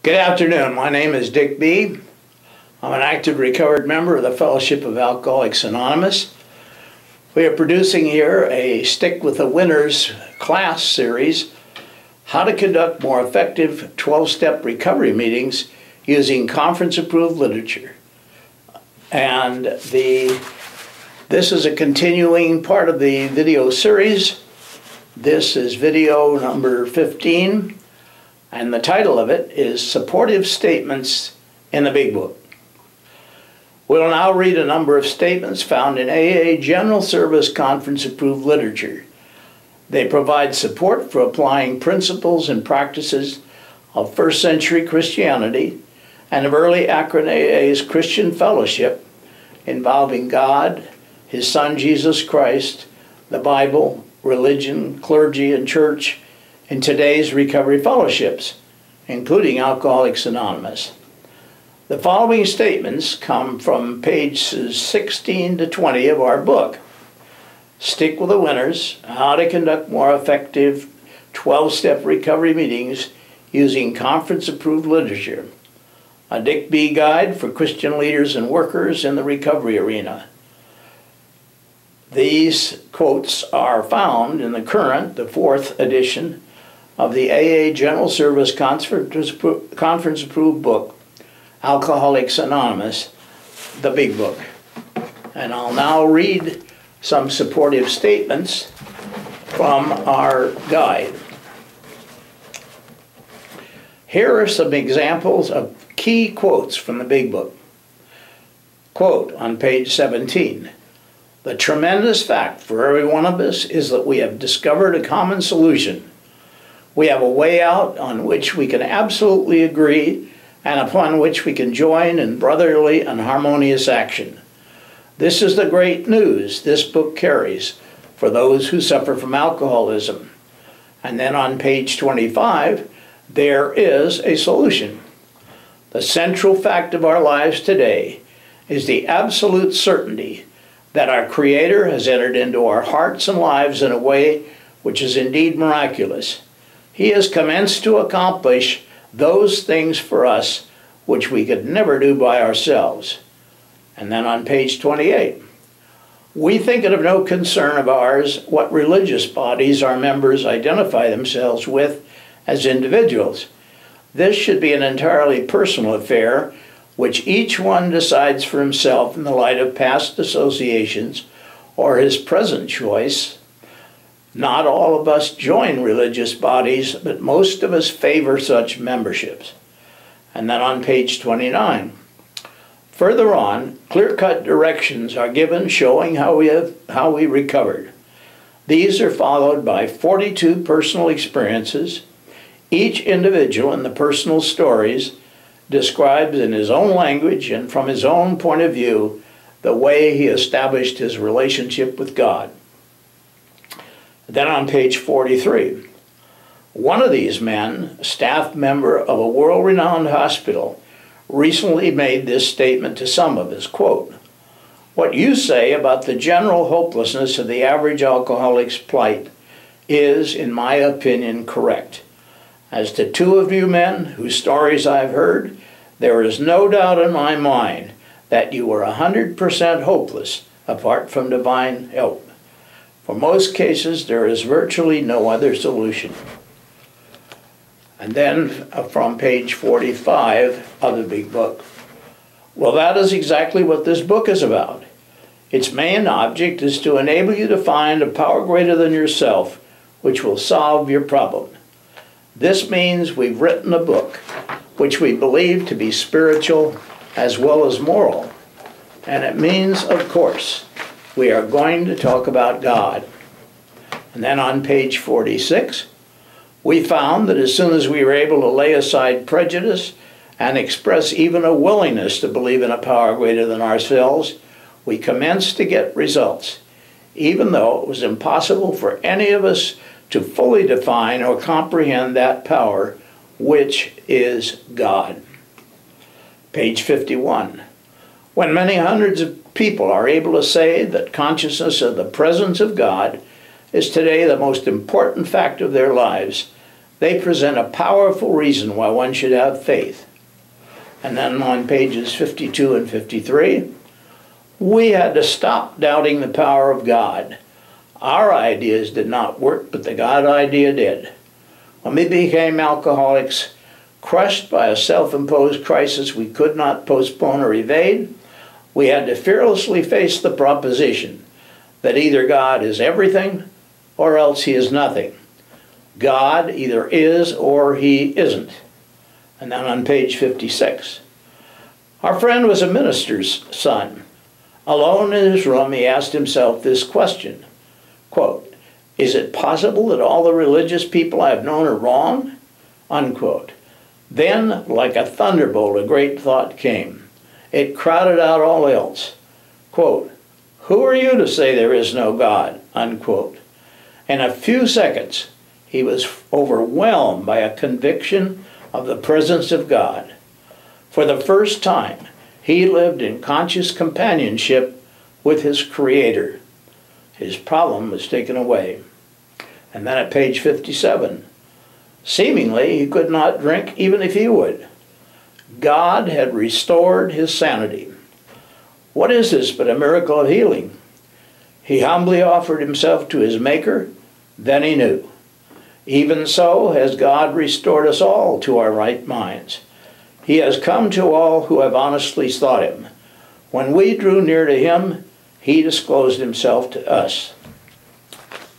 Good afternoon. My name is Dick B. I'm an active recovered member of the Fellowship of Alcoholics Anonymous. We are producing here a Stick with the Winners class series, how to conduct more effective 12-step recovery meetings using conference-approved literature. And this is a continuing part of the video series. This is video number 15. And the title of it is Supportive Statements in the Big Book. We'll now read a number of statements found in AA General Service Conference-approved literature. They provide support for applying principles and practices of first-century Christianity and of early Akron AA's Christian fellowship involving God, His Son Jesus Christ, the Bible, religion, clergy, and church, in today's recovery fellowships, including Alcoholics Anonymous. The following statements come from pages 16 to 20 of our book, Stick with the Winners, How to Conduct More Effective 12-Step Recovery Meetings Using Conference-Approved Literature, a Dick B. Guide for Christian leaders and workers in the recovery arena. These quotes are found in the current, the 4th edition, of the AA General Service Conference-approved book, Alcoholics Anonymous, the Big Book. And I'll now read some supportive statements from our guide. Here are some examples of key quotes from the Big Book. Quote on page 17, "The tremendous fact for every one of us is that we have discovered a common solution. We have a way out on which we can absolutely agree and upon which we can join in brotherly and harmonious action. This is the great news this book carries for those who suffer from alcoholism." And then on page 25, there is a solution. "The central fact of our lives today is the absolute certainty that our Creator has entered into our hearts and lives in a way which is indeed miraculous. He has commenced to accomplish those things for us which we could never do by ourselves." And then on page 28, "We think it of no concern of ours what religious bodies our members identify themselves with as individuals. This should be an entirely personal affair which each one decides for himself in the light of past associations or his present choice. Not all of us join religious bodies, but most of us favor such memberships." And then on page 29, "Further on, clear-cut directions are given showing how we recovered. These are followed by 42 personal experiences. Each individual in the personal stories describes in his own language and from his own point of view the way he established his relationship with God." Then on page 43, "One of these men, a staff member of a world-renowned hospital, recently made this statement to some of us, quote, 'What you say about the general hopelessness of the average alcoholic's plight is, in my opinion, correct. As to two of you men whose stories I've heard, there is no doubt in my mind that you were 100% hopeless apart from divine help. For most cases, there is virtually no other solution.'" And then from page 45 of the Big Book, "Well, that is exactly what this book is about. Its main object is to enable you to find a power greater than yourself which will solve your problem. This means we've written a book which we believe to be spiritual as well as moral. And it means, of course, we are going to talk about God." And then on page 46, "We found that as soon as we were able to lay aside prejudice and express even a willingness to believe in a power greater than ourselves, we commenced to get results, even though it was impossible for any of us to fully define or comprehend that power, which is God." Page 51, "When many hundreds of people are able to say that consciousness of the presence of God is today the most important fact of their lives, They present a powerful reason why one should have faith. And then on pages 52 and 53, we had to stop doubting the power of God. Our ideas did not work, but the God idea did. When we became alcoholics, crushed by a self-imposed crisis we could not postpone or evade, we had to fearlessly face the proposition that either God is everything or else he is nothing. God either is or he isn't. And then on page 56, our friend was a minister's son. Alone in his room, he asked himself this question, quote, "Is it possible that all the religious people I have known are wrong?" Unquote. Then, like a thunderbolt, a great thought came. It crowded out all else. Quote, "Who are you to say there is no God?" Unquote. In a few seconds, he was overwhelmed by a conviction of the presence of God. For the first time, he lived in conscious companionship with his Creator. His problem was taken away. And then at page 57, seemingly he could not drink even if he would. God had restored his sanity. What is this but a miracle of healing? He humbly offered himself to his Maker, then he knew. Even so has God restored us all to our right minds. He has come to all who have honestly sought him. When we drew near to him, he disclosed himself to us.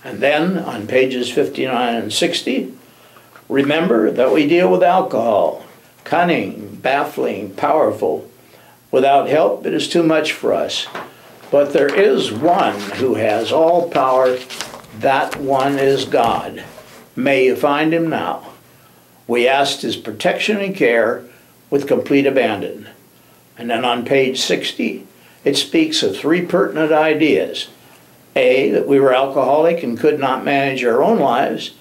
And then on pages 59 and 60, remember that we deal with alcohol, cunning, baffling, powerful. Without help, it is too much for us. But there is one who has all power. That one is God. May you find him now. We asked his protection and care with complete abandon. And then on page 60, it speaks of three pertinent ideas. A, that we were alcoholic and could not manage our own lives.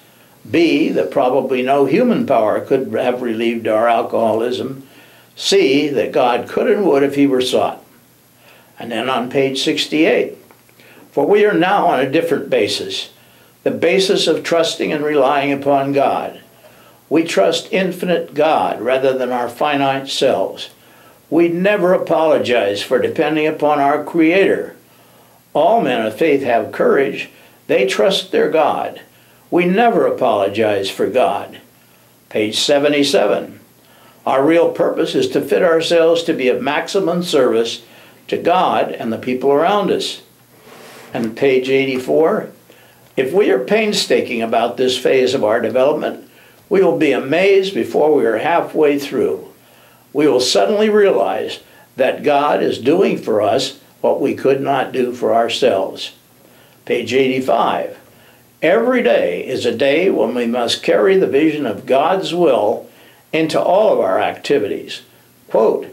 B, that probably no human power could have relieved our alcoholism. C, that God could and would if he were sought. And then on page 68, for we are now on a different basis, the basis of trusting and relying upon God. We trust infinite God rather than our finite selves. We never apologize for depending upon our Creator. All men of faith have courage. They trust their God. We never apologize for God. Page 77. Our real purpose is to fit ourselves to be of maximum service to God and the people around us. And page 84. If we are painstaking about this phase of our development, we will be amazed before we are halfway through. We will suddenly realize that God is doing for us what we could not do for ourselves. Page 85. Every day is a day when we must carry the vision of God's will into all of our activities. Quote,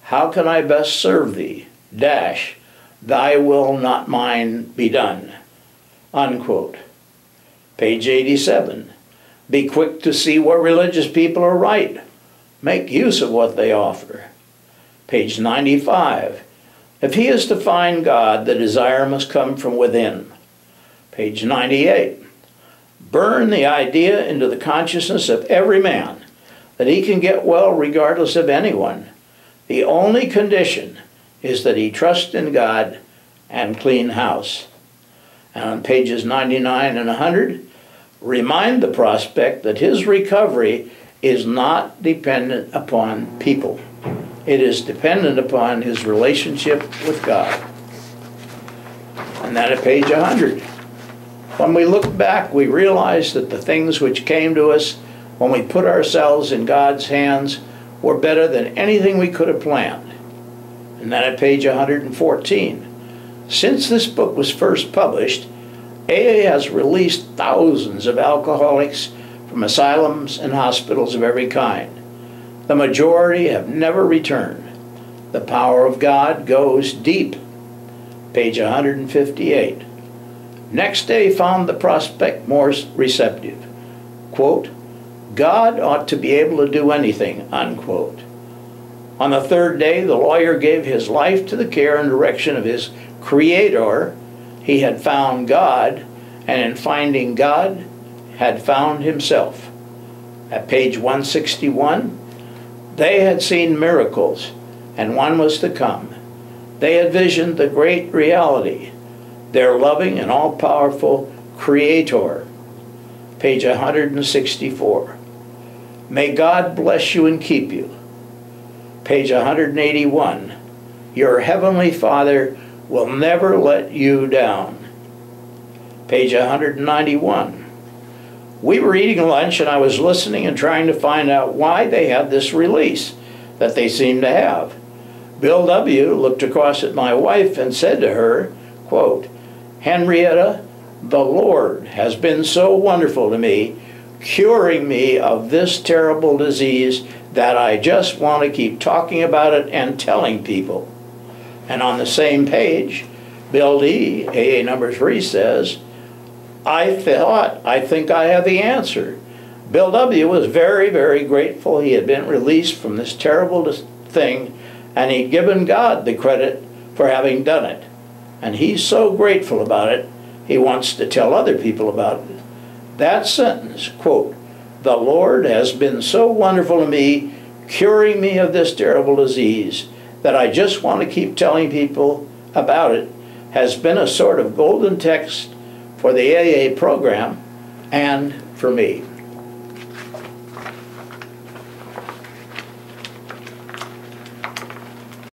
"How can I best serve thee? Dash, thy will, not mine, be done." Unquote. Page 87. Be quick to see what religious people are right. Make use of what they offer. Page 95. If he is to find God, the desire must come from within. Page 98. Burn the idea into the consciousness of every man that he can get well regardless of anyone. The only condition is that he trust in God and clean house. And on pages 99 and 100, remind the prospect that his recovery is not dependent upon people. It is dependent upon his relationship with God. And then at page 100, when we look back, we realize that the things which came to us when we put ourselves in God's hands were better than anything we could have planned. And then at page 114, since this book was first published, AA has released thousands of alcoholics from asylums and hospitals of every kind. The majority have never returned. The power of God goes deep. Page 158. Next day found the prospect more receptive. Quote, God ought to be able to do anything, unquote. On the third day, the lawyer gave his life to the care and direction of his Creator. He had found God, and in finding God, had found himself. At page 161, they had seen miracles, and one was to come. They had visioned the great reality, their loving and all-powerful Creator. Page 164. May God bless you and keep you. Page 181. Your Heavenly Father will never let you down. Page 191. We were eating lunch and I was listening and trying to find out why they had this release that they seemed to have. Bill W. looked across at my wife and said to her, quote, Henrietta, the Lord has been so wonderful to me, curing me of this terrible disease that I just want to keep talking about it and telling people. And on the same page, Bill D., AA number 3, says, I think I have the answer. Bill W. was very, very grateful he had been released from this terrible thing, and he'd given God the credit for having done it. And he's so grateful about it, he wants to tell other people about it. That sentence, quote, the Lord has been so wonderful to me, curing me of this terrible disease, that I just want to keep telling people about it, has been a sort of golden text for the AA program and for me.